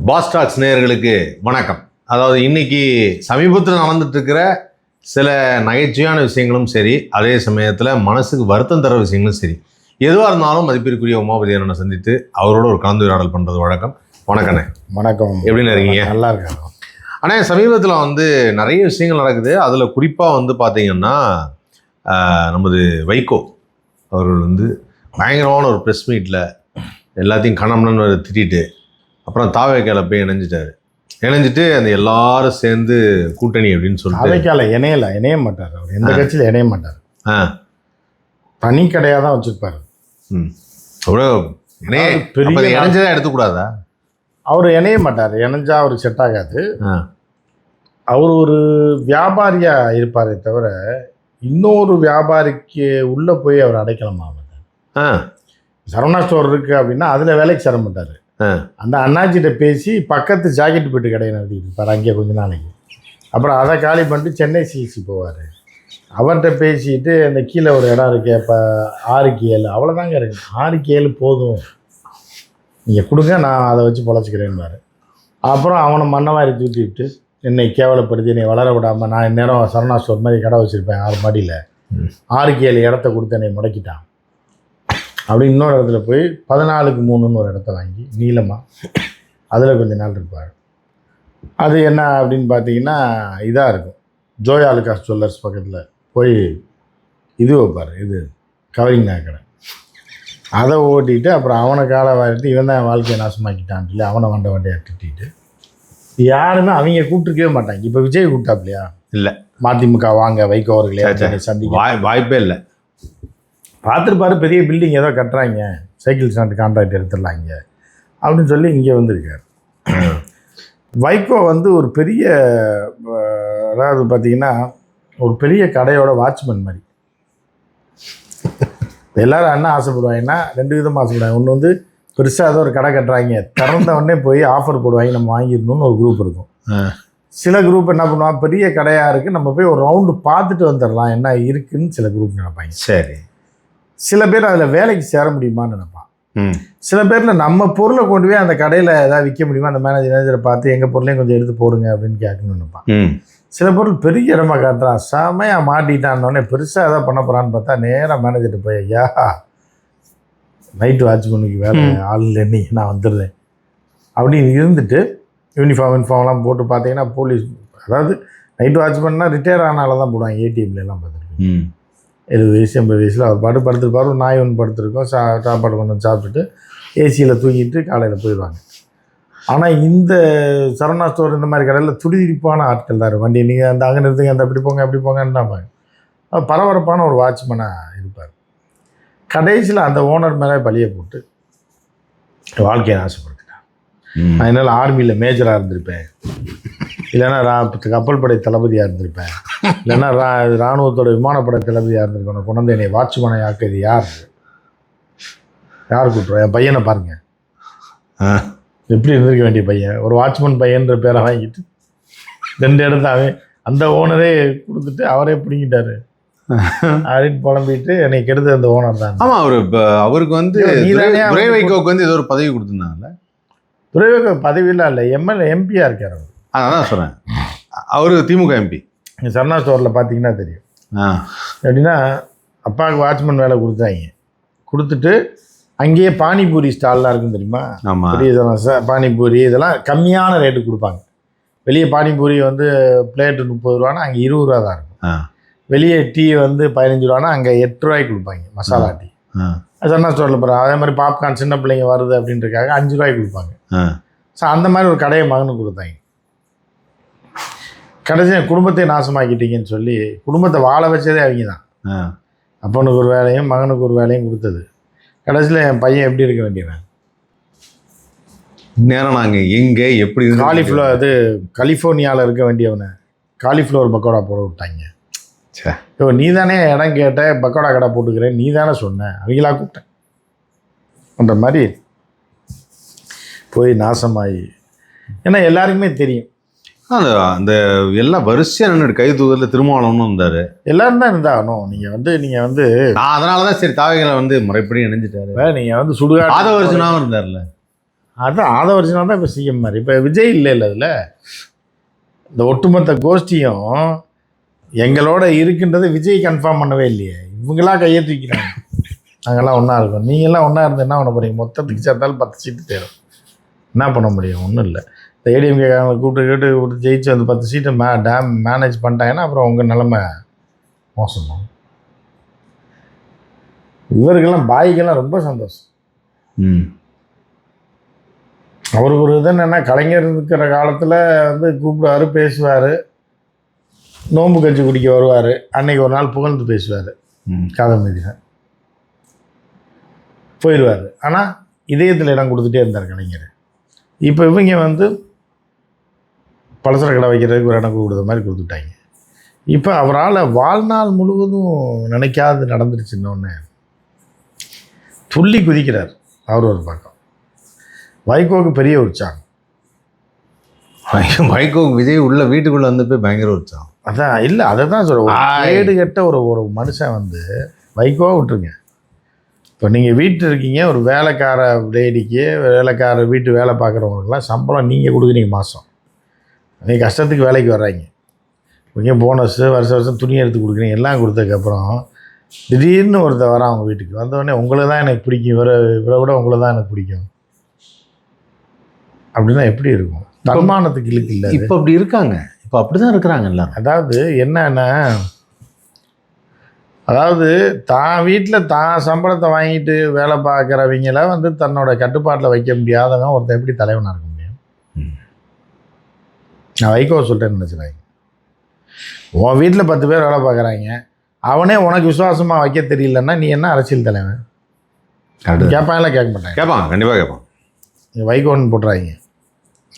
பாஸ்டாக்ஸ் நேயர்களுக்கு வணக்கம். அதாவது இன்னைக்கு சமீபத்தில் நடந்துட்டு இருக்கிற சில நகைச்சுவையான விஷயங்களும் சரி, அதே சமயத்தில் மனசுக்கு வருத்தம் தர விஷயங்களும் சரி, எதுவாக இருந்தாலும் மதிப்பிற்குரிய உமாபதி அண்ணனை சந்தித்து அவரோட ஒரு கலந்துரையாடல் பண்ணுறது வழக்கம். வணக்கண்ணே. வணக்கம். எப்படின்னு இருக்கீங்க? நல்லா இருக்காங்க அண்ணே. சமீபத்தில் நிறைய விஷயங்கள் நடக்குது. அதில் குறிப்பாக பார்த்தீங்கன்னா நமது வைகோ அவர்கள் பயங்கரமான ஒரு ப்ரெஸ் மீட்டில் எல்லாத்தையும் கணம்னு திட்டிட்டு அப்புறம் தாவேக்கால போய் இணைஞ்சிட்டு அந்த எல்லாரும் சேர்ந்து கூட்டணி அப்படின்னு சொல்லிட்டு தாவேக்கால இணைய மாட்டார். அவர் எந்த கட்சியில் இணைய மாட்டார். தனி கடையாக தான் வச்சுருப்பார். இணைஞ்சதான் எடுத்துக்கூடாதா? அவர் இணைய மாட்டார். இணைஞ்சா அவருக்கு செட் ஆகாது. அவர் ஒரு வியாபாரியாக இருப்பாரே தவிர இன்னொரு வியாபாரிக்கு உள்ளே போய் அவர் அடைக்கலமா மாட்டார். சரவணா ஸ்டோர் இருக்குது அப்படின்னா அதில் வேலைக்கு சேர மாட்டார். அந்த அண்ணாச்சிட்ட பேசி பக்கத்து ஜாக்கெட் போட்டு கடையை நடத்திட்டு இருப்பார் அங்கே கொஞ்ச நாளைக்கு. அப்புறம் அதை காலி பண்ணிட்டு சென்னை சிசி போவார். அவர்கிட்ட பேசிட்டு அந்த கீழே ஒரு இடம் இருக்கு, இப்போ 6க்கு 7 அவ்வளோதாங்க இருக்கு. 6க்கு 7 போதும், நீங்கள் கொடுங்க, நான் அதை வச்சு பொழைச்சிக்கிறேன்பாரு. அப்புறம் அவனை மண்ணவாரி தூத்தி விட்டு என்னை கேவலப்படுத்தி என்னை வளர விடாமல் நான் இந்நேரம் சரவணா ஸ்டோர் மாதிரி கடை வச்சுருப்பேன் 6 மாடியில், 6க்கு 7 இடத்த கொடுத்து என்னை முடக்கிட்டான். அப்படி இன்னொரு இடத்துல போய் 14க்கு 3ன்னு ஒரு இடத்த வாங்கி நீளமாக அதில் கொஞ்ச நாள் இருப்பார். அது என்ன அப்படின்னு பார்த்தீங்கன்னா இதாக இருக்கும், ஜோயா அலுகாஸ் ஜுவல்லர்ஸ் பக்கத்தில் போய் இது வைப்பார், இது கவரிங் நகை. அதை ஓட்டிட்டு அப்புறம் அவனை காலை வாரிட்டு இவன் தான் வாழ்க்கையை நாசமாக்கிட்டான்னு சொல்லி அவனை வண்டையாக திட்டிட்டு யாருமே அவங்க கூப்பிட்டுருக்கவே மாட்டாங்க. இப்போ விஜய் கூப்பிட்டாப்லையா? இல்லை. மதிமுக வாங்க வைகோ அவர்களே சந்திக்க வாய்ப்பே இல்லை. பார்த்துருப்பாரு, பெரிய பில்டிங் ஏதோ கட்டுறாங்க, சைக்கிள் ஸ்டாண்ட் கான்ட்ராக்ட் எடுத்துடலாங்க அப்படின்னு சொல்லி இங்கே வந்திருக்கார். வைகோ ஒரு பெரிய, அதாவது பார்த்திங்கன்னா ஒரு பெரிய கடையோட வாட்ச்மேன் மாதிரி. எல்லோரும் என்ன ஆசைப்படுவாங்கன்னா 2 விதமாக ஆசைப்படுவாங்க. ஒன்று பெருசாக ஏதோ ஒரு கடை கட்டுறாங்க, திறந்தவொடனே போய் ஆஃபர் போடுவாங்க, நம்ம வாங்கிடணும்னு ஒரு குரூப் இருக்கும். சில குரூப் என்ன பண்ணுவாங்க, பெரிய கடையாக இருக்குது, நம்ம போய் ஒரு ரவுண்டு பார்த்துட்டு வந்துடலாம் என்ன இருக்குதுன்னு சில குரூப் நினைப்பாங்க. சரி. சில பேர் அதில் வேலைக்கு சேர முடியுமான்னு நினைப்பான். சில பேரில் நம்ம பொருளை கொண்டு போய் அந்த கடையில் ஏதாவது விற்க முடியுமா, அந்த மேனேஜரை பார்த்து எங்கள் பொருளையும் கொஞ்சம் எடுத்து போடுங்க அப்படின்னு கேட்கணும்னு நினைப்பான். சில பொருள் பெரிய இடமா காட்டுறான், செமையாக மாட்டிட்டான்னொடனே பெருசாக எதாவது பண்ண போகிறான்னு பார்த்தா நேராக மேனேஜர்கிட்ட போய் ஐயா நைட்டு வாட்ச்மேனுக்கு வேலை ஆள் இல்லை, நான் வந்துடுறேன் அப்படின்னு இருந்துட்டு யூனிஃபார்ம்லாம் போட்டு பார்த்தீங்கன்னா போலீஸ், அதாவது நைட்டு வாட்ச்மேன்னா ரிட்டையர் ஆனால தான் போடுவாங்க. ஏடிஎம்லாம் பார்த்துருக்கேன். 70 வயசு 80 வயசில் அவர் பாட்டு படுத்துருப்பார், ஒரு நாய் ஒன்று படுத்துருக்கோம், சாப்பாடு கொண்டு சாப்பிட்டுட்டு ஏசியில் தூங்கிட்டு காலையில் போயிடுவாங்க. ஆனால் இந்த சரவணா ஸ்டோர் இந்த மாதிரி கடையில் துடிதுடிப்பான ஆட்கள் தான். வண்டி நீங்கள் அந்த அங்கே நிறுத்துங்க, அந்த அப்படி போங்க அப்படி போங்கன்றாங்க. பரபரப்பான ஒரு வாட்ச்மேனாக இருப்பார். கடைசியில் அந்த ஓனர் மேலே பழியை போட்டு வாழ்க்கையை ஆசைப்படுத்திட்டான். நான் என்னால் ஆர்மியில் மேஜராக இருந்திருப்பேன், இல்லைன்னா கப்பல் படை தளபதியாக இருந்திருப்பேன், இல்லைன்னா இராணுவத்தோட விமானப்படை தளபதியாக இருந்திருக்கணும். கொண்டு என்னை வாட்ச்மேனை ஆக்குது யார் கூப்பிட்றோம்? என் பையனை பாருங்கள், எப்படி இருந்திருக்க வேண்டிய பையன், ஒரு வாட்ச்மேன் பையன்ற பேரை வாங்கிட்டு 2 இடத்தாவே அந்த ஓனரே கொடுத்துட்டு அவரே பிடிங்கிட்டாரு அப்படின்னு புலம்பிட்டு என்னை கெடுத்து அந்த ஓனர் தான். ஆமாம், அவருக்கு துரை வைகோவுக்கு ஏதோ ஒரு பதவி கொடுத்துருந்தாங்கல்ல? துரை வைகோ பதவியெல்லாம் இல்லை, எம்எல்ஏ எம்பியாக இருக்கார் அவர். அதான் சொல்கிறேன், அவரு திமுக எம்பி. சரவணா ஸ்டோரில் பார்த்தீங்கன்னா தெரியும். எப்படின்னா அப்பாவுக்கு வாட்ச்மேன் வேலை கொடுத்துட்டு அங்கேயே பானிபூரி ஸ்டால்லாம் இருக்கும் தெரியுமா? பெரிய இதெல்லாம் பானிபூரி இதெல்லாம் கம்மியான ரேட்டு கொடுப்பாங்க. வெளியே பானிபூரி பிளேட்டு 30 ரூபானா அங்கே 20 ரூபா தான் இருக்கும். வெளியே டீ 15 ரூபானா அங்கே 8 ரூபாய்க்கு கொடுப்பாங்க, மசாலா டீ. சரவணா ஸ்டோரில் போகிற அதே மாதிரி பாப்கார்ன் சின்ன பிள்ளைங்க வருது அப்படின்றக்காக 5 ரூபாய்க்கு கொடுப்பாங்க. ஸோ அந்த மாதிரி ஒரு கடையை மகனுக்கு கொடுத்தாங்க. கடைசி என் குடும்பத்தை நாசமாக்கிட்டீங்கன்னு சொல்லி குடும்பத்தை வாழ வச்சதே அவங்க தான். அப்பனுக்கு ஒரு வேலையும் மகனுக்கு ஒரு வேலையும் கொடுத்தது. கடைசியில் என் பையன் எப்படி இருக்க வேண்டியவன்? நேரம் நாங்கள் எங்கே எப்படி கலிஃபோர்னியாவில் இருக்க வேண்டியவனை காலிஃப்ளவர் பக்கோடா போட விட்டாங்க. இப்போ நீ தானே இடம் கேட்ட, பக்கோடா கடை போட்டுக்கிறேன், நீ தானே சொன்ன, அவங்களா கூப்பிட்டேன் அந்த மாதிரி போய் நாசமாகி. ஏன்னா எல்லாருக்குமே தெரியும், அந்த எல்லாம் வரிசையாக நின்று கை தூக்கத்தில் திருமாவளவனும் இருந்தார், எல்லாரும் தான் இருந்தாகணும். நீங்கள் அதனால தான் சரி தாவைகளை முறைப்படி இணைஞ்சிட்டாரு. நீங்கள் சுடுகாடு ஆதவர்ஜுனாவும் இருந்தார்ல. அதான் ஆதவர்ஜனா தான் இப்போ சிஎம் மாதிரி. இப்போ விஜய் இல்லை அதில். இந்த ஒட்டுமொத்த கோஷ்டியும் எங்களோட இருக்குன்றதை விஜய் கன்ஃபார்ம் பண்ணவே இல்லையே. இவங்களாம் கையை தூக்கிறாங்க. நாங்கள்லாம் ஒன்றா இருக்கோம். நீங்கள்லாம் ஒன்றா இருந்து என்ன பண்ண போகிறீங்க? மொத்தத்துக்கு சேர்த்தாலும் 10 சீட்டு தேரும். என்ன பண்ண முடியும்? ஒன்றும் இல்லை. இந்த ஏடிஎம்கே கூப்பிட்டு ஜெயிச்சு வந்து 10 சீட்டை மேனேஜ் பண்ணிட்டாங்கன்னா அப்புறம் உங்கள் நிலைமை மோசமாக. இவருக்கெல்லாம் பாய்க்கெல்லாம் ரொம்ப சந்தோஷம். அவருக்கு ஒரு இது என்னென்னா, கலைஞர் இருக்கிற காலத்தில் வந்து கூப்பிடுவார், பேசுவார், நோன்பு கஞ்சி குடிக்க வருவார், அன்னைக்கு ஒரு நாள் புகழ்ந்து பேசுவார், காதல் போயிடுவார். ஆனால் இதயத்தில் இடம் கொடுத்துட்டே இருந்தார் கலைஞர். இப்போ இவங்க வந்து பலசர கடை வைக்கிறதுக்கு ஒரு இடம் கொடுக்குற மாதிரி கொடுத்துட்டாங்க. இப்போ அவரால் வாழ்நாள் முழுவதும் நினைக்காது நடந்துருச்சுன்னொன்னே துள்ளி குதிக்கிறார். அவர் ஒரு பக்கம். வைகோவுக்கு பெரிய உற்சாகம். வைகோவுக்கு விஜய் உள்ள வீட்டுக்குள்ளே வந்து போய் பயங்கர உற்சாகம். அதான் இல்லை, அதை தான் சொல்கிறேன். கேடு கட்ட ஒரு மனுஷன் வந்து வைகோவை விட்டுருங்க. இப்போ நீங்கள் வீட்டில் இருக்கீங்க, ஒரு வேலைக்கார லேடிக்கு, வேலைக்கார வீட்டு வேலை பார்க்குறவங்களுக்குலாம் சம்பளம் நீங்கள் கொடுக்குறீங்க மாதம். நீங்கள் கஷ்டத்துக்கு வேலைக்கு வர்றாங்க. இங்கே போனஸு வருஷம் துணி எடுத்து கொடுக்குறீங்க, எல்லாம் கொடுத்ததுக்கப்புறம் திடீர்னு ஒருத்தர் வரான் அவங்க வீட்டுக்கு. வந்தோடனே உங்களை தான் எனக்கு பிடிக்கும், இவரை விட உங்களை தான் எனக்கு பிடிக்கும் அப்படின்னா எப்படி இருக்கும்? தன்மானத்துக்கு இழுக்கு இல்லை. இப்போ அப்படி இருக்காங்க. இப்போ அப்படி தான் இருக்கிறாங்க எல்லாம். அதாவது என்னன்னா, அதாவது தான் வீட்டில் தான் சம்பளத்தை வாங்கிட்டு வேலை பார்க்குறவங்கள வந்து தன்னோட கட்டுப்பாட்டில் வைக்க முடியாதவன் ஒருத்தன் எப்படி தலைவனாக இருக்க முடியும்? நான் வைகோ சொல்லிட்டேன்னு நினச்சிடாங்க. உன் வீட்டில் 10 பேர் வேலை பார்க்குறாங்க, அவனே உனக்கு விசுவாசமாக வைக்க தெரியலன்னா நீ என்ன அரசியல் தலைவன்? கேட்பாங்களா? கேட்க மாட்டாங்க. கேட்பான், கண்டிப்பாக கேட்பான். வைகோன்னு போட்டுறாங்க.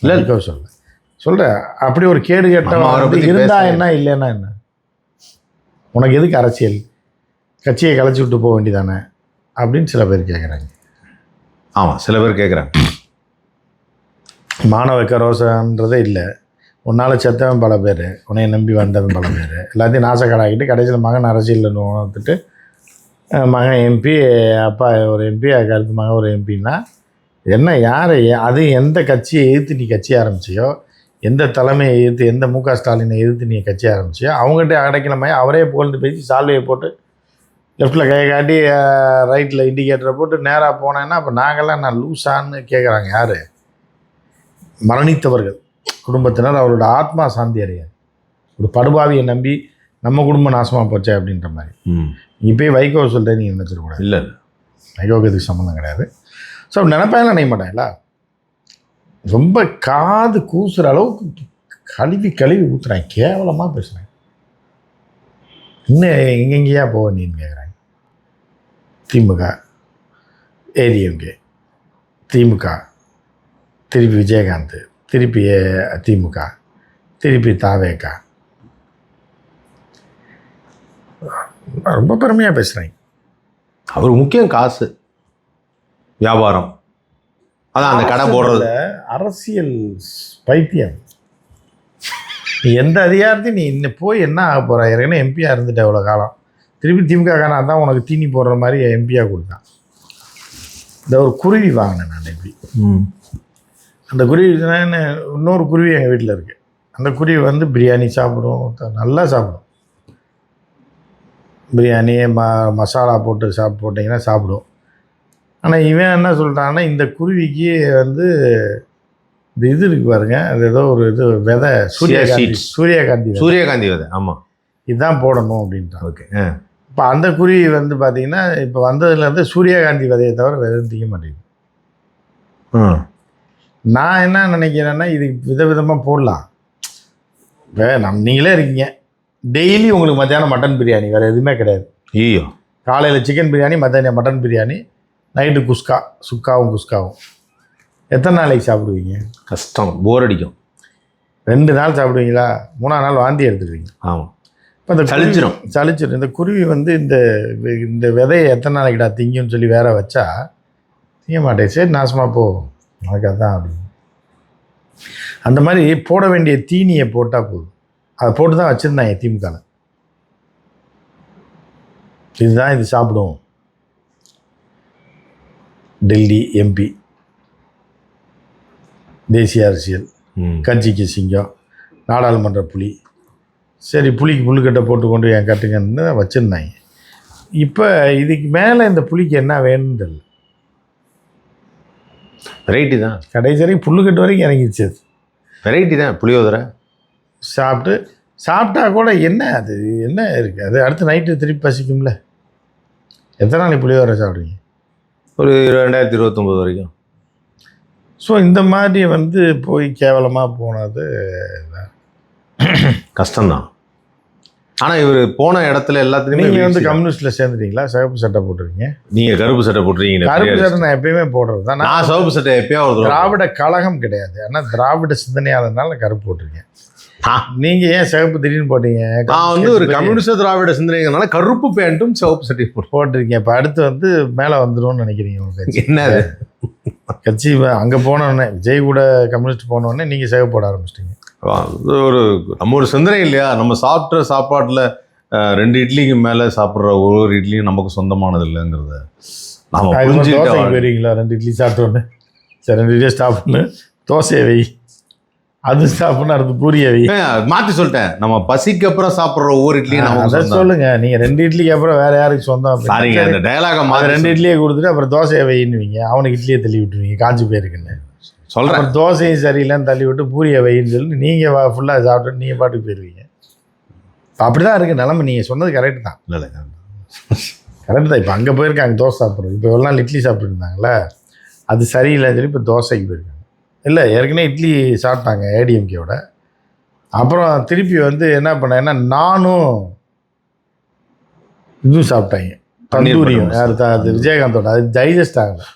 இல்லை வைகோ சொல்கிறேன். அப்படி ஒரு கேடு கேட்டவன் இருந்தா என்ன, இல்லைன்னா என்ன? உனக்கு எதுக்கு அரசியல்? கட்சியை கலைச்சி விட்டு போக வேண்டியதானே அப்படின்னு சில பேர் கேட்குறாங்க. ஆமாம், சில பேர் கேட்குறாங்க. மாணவ கரோசன்றதே இல்லை. உன்னால் செத்தவன் பல பேர், உன்னைய நம்பி வந்தவன் பல பேர், எல்லாத்தையும் நாசக்கடாக்கிட்டு கடைசியில் மகன் அரசியலில் உணர்த்துட்டு மகன் எம்பி, அப்பா ஒரு எம்பி, கருத்து மகன் ஒரு எம்பின்னா என்ன? யார்? அது எந்த கட்சியை எதிர்த்து நீ கட்சி ஆரம்பிச்சியோ, எந்த தலைமையை எதிர்த்து, எந்த முக ஸ்டாலினை எதிர்த்து நீ கட்சி ஆரம்பிச்சியோ அவங்ககிட்ட அடைக்கலமே அவரே புகழ்ந்து பேசி சால்வையை போட்டு லெஃப்ட்டில் கையை காட்டி ரைட்டில் இண்டிகேட்டரை போட்டு நேராக போனேன்னா அப்போ நாங்கள்லாம் நான் லூஸான்னு கேட்குறாங்க. யார்? மரணித்தவர்கள் குடும்பத்தினர். அவரோட ஆத்மா சாந்தி அடையாது. ஒரு படுபாவியை நம்பி நம்ம குடும்பம் நாசமாக போச்சே அப்படின்ற மாதிரி. இப்போயே வைகோ சொல்கிறேன் நீ நினச்சிடக்கூடாது. இல்லை, வைகோக்கு இதுக்கு சம்மந்தம் கிடையாது. ஸோ நினைப்பாங்க, நினைக்க மாட்டாங்களா? ரொம்ப காது கூசுகிற அளவுக்கு கழுவி ஊற்றுறாங்க. கேவலமாக பேசுகிறாங்க. இன்னும் எங்கெங்கேயா போக நீன்னு கேட்குறாங்க. திமுக, ஏடிஎம்கே, திமுக, திருப்பி விஜயகாந்த், திருப்பி திமுக, திருப்பி தாவேகா. ரொம்ப பெருமையாக பேசுகிறாங்க. அவர் முக்கியம் காசு, வியாபாரம், அதான் அந்த கடை போடுறது. அரசியல் பைத்தியம். நீ எந்த அதிகாரத்தையும் நீ இன்னும் போய் என்ன ஆக போகிற? ஏற்கனவே எம்பியாக இருந்துட்டு எவ்வளோ காலம். திருப்பி திமுக காரன் தான் உனக்கு தீனி போடுற மாதிரி எம்பியாக கொடுத்தான். இந்த ஒரு குருவி வாங்கினேன் நான் எப்படி. அந்த குருவி இன்னொரு குருவி எங்கள் வீட்டில் இருக்குது. அந்த குருவி வந்து பிரியாணி சாப்பிடும், நல்லா சாப்பிடும். பிரியாணி மசாலா போட்டு போட்டிங்கன்னா சாப்பிடும். ஆனால் இவன் என்ன சொல்கிறான்னா, இந்த குருவிக்கு வந்து இந்த இது இருக்குது பாருங்க, அது ஏதோ ஒரு இது விதை, சூரியகாந்தி விதை. ஆமாம், இதுதான் போடணும் அப்படின்ட்டான். ஓகே. இப்போ அந்த குருவி வந்து பார்த்தீங்கன்னா இப்போ வந்ததுலேருந்து சூரியகாந்தி விதையை தவிர விதை திங்க மாட்டேங்குது. நான் என்ன நினைக்கிறேன்னா, இது விதவிதமாக போடலாம். இப்போ நீங்களே இருக்கீங்க, டெய்லி உங்களுக்கு மத்தியானம் மட்டன் பிரியாணி, வேறு எதுவுமே கிடையாது. ஐயோ, காலையில் சிக்கன் பிரியாணி, மத்தியானம் மட்டன் பிரியாணி, நைட்டு குஸ்காவும். எத்தனை நாளைக்கு சாப்பிடுவீங்க? கஷ்டம், போர் அடிக்கும். 2 நாள் சாப்பிடுவீங்களா? 3ஆம் நாள் வாந்தி எடுத்துடுவீங்க. ஆமாம், இப்போ இந்த சளிச்சிடும். இந்த குருவி வந்து இந்த விதையை எத்தனை நாளைக்குடா திங்குன்னு சொல்லி வேற வச்சா திங்க மாட்டேன். சரி, நாசமாக போ, அதுக்கு அதுதான் அப்படின்னு. அந்த மாதிரி போட வேண்டிய தீனியை போட்டால் போதும். அதை போட்டு தான் வச்சுருந்தாங்க திமுகவில். இதுதான் இது சாப்பிடும். டெல்லி எம்பி தேசிய அரசியல், கட்சிக்கு சிங்கம், நாடாளுமன்ற புலி. சரி, புலிக்கு புல்லுக்கட்டை போட்டு கொண்டு என் கட்டுங்கன்னு வச்சுருந்தாங்க. இப்போ இதுக்கு மேலே இந்த புலிக்கு என்ன வேணும்னு தெரியல. வெரைட்டி தான், கடைசி வரைக்கும் புல்லுக்கட்டு வரைக்கும் இறங்கிடுச்சு. அது வெரைட்டி தான். புளியோதரை சாப்பிட்டா கூட என்ன அது என்ன இருக்குது, அது அடுத்து நைட்டு திருப்பி பசிக்கும்ல. எத்தனை நாளைக்கு புளியோதரை சாப்பிட்றீங்க? ஒரு 2029 வரைக்கும். ஸோ இந்த மாதிரி வந்து போய் கேவலமாக போனது கஷ்டம்தான். ஆனால் இவர் போன இடத்துல எல்லாத்துலேயுமே நீங்கள் வந்து கம்யூனிஸ்ட்டில் சேர்ந்துட்டீங்களா? சிவப்பு சட்டை போட்டுருக்கீங்க. நீங்கள் கருப்பு சட்டை போட்டுருக்கீங்க. கருப்பு சட்டை நான் எப்பயுமே போடுறது தான். நான் சிவப்பு சட்டை எப்பயாவது. திராவிட கழகம் கிடையாது, ஆனால் திராவிட சிந்தனையாளர்னால கருப்பு போட்டிருக்கேன். நீங்கள் ஏன் சிவப்பு திடீர்னு போட்டீங்க? நான் வந்து ஒரு கம்யூனிஸ்ட் திராவிட சிந்தனைனால கருப்பு பேண்ட்டும் சிவப்பு சட்டையும் போட்டிருக்கேன். இப்போ அடுத்து வந்து மேலே வந்துடும்னு நினைக்கிறீங்க உங்கள் கட்சி? என்ன கட்சி அங்கே போனோடனே விஜய் கூட கம்யூனிஸ்ட் போனோடனே நீங்கள் சிவப்பு போட ஆரம்பிச்சிட்டிங்க. ஒரு நம்ம ஒரு சிந்தனை இல்லையா? நம்ம சாப்பிட்ற சாப்பாட்டில் 2 இட்லிக்கு மேலே சாப்பிட்ற ஒரு இட்லியும் நமக்கு சொந்தமானது இல்லைங்கிறத நம்ம தோசைக்கு போயிருவீங்களா? 2 இட்லி சாப்பிட்டோன்னு சரி 2 இட்லியை ஸ்டாப் பண்ணு, தோசையை வை, அது ஸ்டாப் பண்ணு, அடுத்து பூரியை வை. மாற்றி சொல்லிட்டேன். நம்ம பசிக்கு அப்புறம் சாப்பிட்ற ஒவ்வொரு இட்லியும் அதை சொல்லுங்க. நீங்கள் 2 இட்லிக்கு அப்புறம் வேற யாருக்கு சொந்தம்? சாரிங்க, அந்த டயலாக மாதிரி 2 இட்லியை கொடுத்துட்டு அப்புறம் தோசையை வைன்னுவீங்க, அவனுக்கு இட்லியை தள்ளி விட்டுருவீங்க, காஞ்சி போயிருக்குன்னு சொல்கிறேன். தோசையும் சரியில்லைன்னு தள்ளி விட்டு பூரியை வைன்னு சொல்லி நீங்கள் ஃபுல்லாக சாப்பிட்டு நீங்கள் பாட்டுக்கு போயிடுவீங்க. இப்போ அப்படி தான் இருக்குது நிலமை. நீங்கள் சொன்னது கரெக்டு தான். இல்லை கரெக்டு தான். இப்போ அங்கே போயிருக்காங்க தோசை சாப்பிட்றது. இப்போ எவ்வளோ நாள் இட்லி சாப்பிட்டுருந்தாங்களே, அது சரியில்லைன்னு சொல்லி இப்போ தோசைக்கு போயிருக்காங்க. இல்லை, ஏற்கனவே இட்லி சாப்பிட்டாங்க ஏடிஎம்கேவோட. அப்புறம் திருப்பி வந்து என்ன பண்ணேன்னா நானும் இதுவும் சாப்பிட்டாங்க, தந்தூரியும். அது விஜயகாந்தோட. அது டைஜஸ்ட் ஆகலை.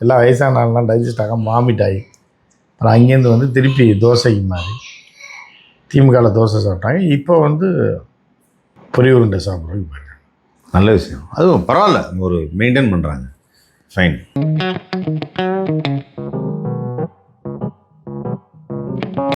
எல்லாம் வயசான ஆள்லாம் டைஜஸ்ட் ஆக வாமிட் ஆகி அப்புறம் அங்கேருந்து வந்து திருப்பி தோசைக்கு மாதிரி திமுகவில் தோசை சாப்பிட்டாங்க. இப்போ வந்து பொரி உருண்டை சாப்பிட்றதுக்கு போயிருக்காங்க. நல்ல விஷயம். அதுவும் பரவாயில்ல, ஒரு மெயின்டைன் பண்ணுறாங்க. ஃபைன்.